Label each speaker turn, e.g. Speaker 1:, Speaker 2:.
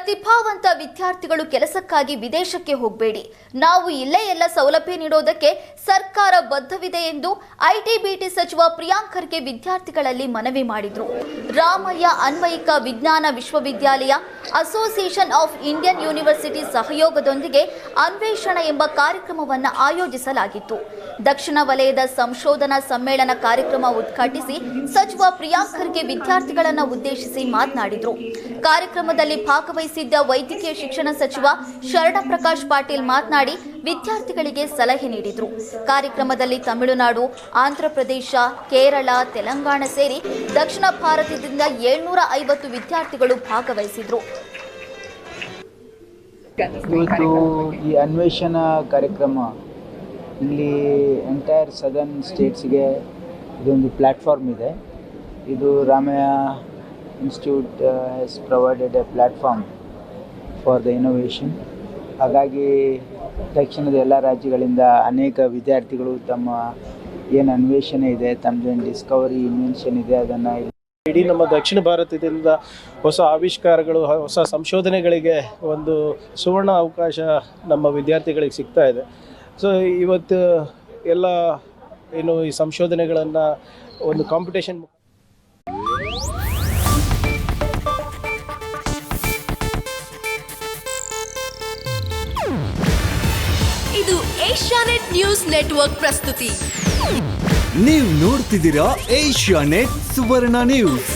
Speaker 1: ಪ್ರತಿಭಾವಂತ ವಿದ್ಯಾರ್ಥಿಗಳು ಕೆಲಸಕ್ಕಾಗಿ ವಿದೇಶಕ್ಕೆ ಹೋಗಬೇಡಿ, ನಾವು ಇಲ್ಲೇ ಎಲ್ಲ ಸೌಲಭ್ಯ ನೀಡೋದಕ್ಕೆ ಸರ್ಕಾರ ಬದ್ಧವಿದೆ ಎಂದು ಐಟಿ-ಬಿಟಿ ಸಚಿವ ಪ್ರಿಯಾಂಕ್ ಖರ್ಗೆ ವಿದ್ಯಾರ್ಥಿಗಳಲ್ಲಿ ಮನವಿ ಮಾಡಿದರು. ರಾಮಯ್ಯ ಅನ್ವಯಿಕ ವಿಜ್ಞಾನ ವಿಶ್ವವಿದ್ಯಾಲಯ ಅಸೋಸಿಯೇಷನ್ ಆಫ್ ಇಂಡಿಯನ್ ಯೂನಿವರ್ಸಿಟಿ ಸಹಯೋಗದೊಂದಿಗೆ ಅನ್ವೇಷಣ ಎಂಬ ಕಾರ್ಯಕ್ರಮವನ್ನು ಆಯೋಜಿಸಲಾಗಿತ್ತು. ದಕ್ಷಿಣ ವಲಯದ ಸಂಶೋಧನಾ ಸಮ್ಮೇಳನ ಕಾರ್ಯಕ್ರಮ ಉದ್ಘಾಟಿಸಿ ಸಚಿವ ಪ್ರಿಯಾಂಕ್ ಖರ್ಗೆ ವಿದ್ಯಾರ್ಥಿಗಳನ್ನು ಉದ್ದೇಶಿಸಿ ಮಾತನಾಡಿದರು. ಕಾರ್ಯಕ್ರಮದಲ್ಲಿ ಭಾಗವಹಿಸಿದ್ದ ವೈದ್ಯಕೀಯ ಶಿಕ್ಷಣ ಸಚಿವ ಶರಣಪ್ರಕಾಶ್ ಪಾಟೀಲ್ ಮಾತನಾಡಿ ವಿದ್ಯಾರ್ಥಿಗಳಿಗೆ ಸಲಹೆ ನೀಡಿದರು. ಕಾರ್ಯಕ್ರಮದಲ್ಲಿ ತಮಿಳುನಾಡು, ಆಂಧ್ರಪ್ರದೇಶ, ಕೇರಳ, ತೆಲಂಗಾಣ ಸೇರಿ ದಕ್ಷಿಣ ಭಾರತದಿಂದ 750 ವಿದ್ಯಾರ್ಥಿಗಳು ಭಾಗವಹಿಸಿದರು.
Speaker 2: ಇವತ್ತು ಈ ಅನ್ವೇಷಣ ಕಾರ್ಯಕ್ರಮ ಇಲ್ಲಿ ಎಂಟೈರ್ ಸದರ್ನ್ ಸ್ಟೇಟ್ಸ್ಗೆ ಇದೊಂದು ಪ್ಲ್ಯಾಟ್ಫಾರ್ಮ್ ಇದೆ. ಇದು Ramaiah institute has provided A platform for the innovation. ಹಾಗಾಗಿ ದಕ್ಷಿಣದ ಎಲ್ಲ ರಾಜ್ಯಗಳಿಂದ ಅನೇಕ ವಿದ್ಯಾರ್ಥಿಗಳು ತಮ್ಮ ಏನು ಅನ್ವೇಷಣೆ ಇದೆ, ತಮ್ಮದೇನು ಡಿಸ್ಕವರಿ ಇನ್ವೆನ್ಷನ್ ಇದೆ ಅದನ್ನು
Speaker 3: ಇಡೀ ನಮ್ಮ ದಕ್ಷಿಣ ಭಾರತದಿಂದ ಹೊಸ ಆವಿಷ್ಕಾರಗಳು, ಹೊಸ ಸಂಶೋಧನೆಗಳಿಗೆ ಒಂದು ಸುವರ್ಣ ಅವಕಾಶ ನಮ್ಮ ವಿದ್ಯಾರ್ಥಿಗಳಿಗೆ ಸಿಗ್ತಾ ಇದೆ. ಸೊ ಇವತ್ತು ಎಲ್ಲ ಏನು ಈ ಸಂಶೋಧನೆಗಳನ್ನು ಒಂದು ಕಾಂಪಿಟೇಷನ್
Speaker 4: ಇದು ಏಷ್ಯಾನೆಟ್ ನ್ಯೂಸ್ ನೆಟ್ವರ್ಕ್ ಪ್ರಸ್ತುತಿ.
Speaker 5: ನೀವು ನೋಡ್ತಿದ್ದೀರಾ ಏಷ್ಯಾನೆಟ್ ಸುವರ್ಣ ನ್ಯೂಸ್.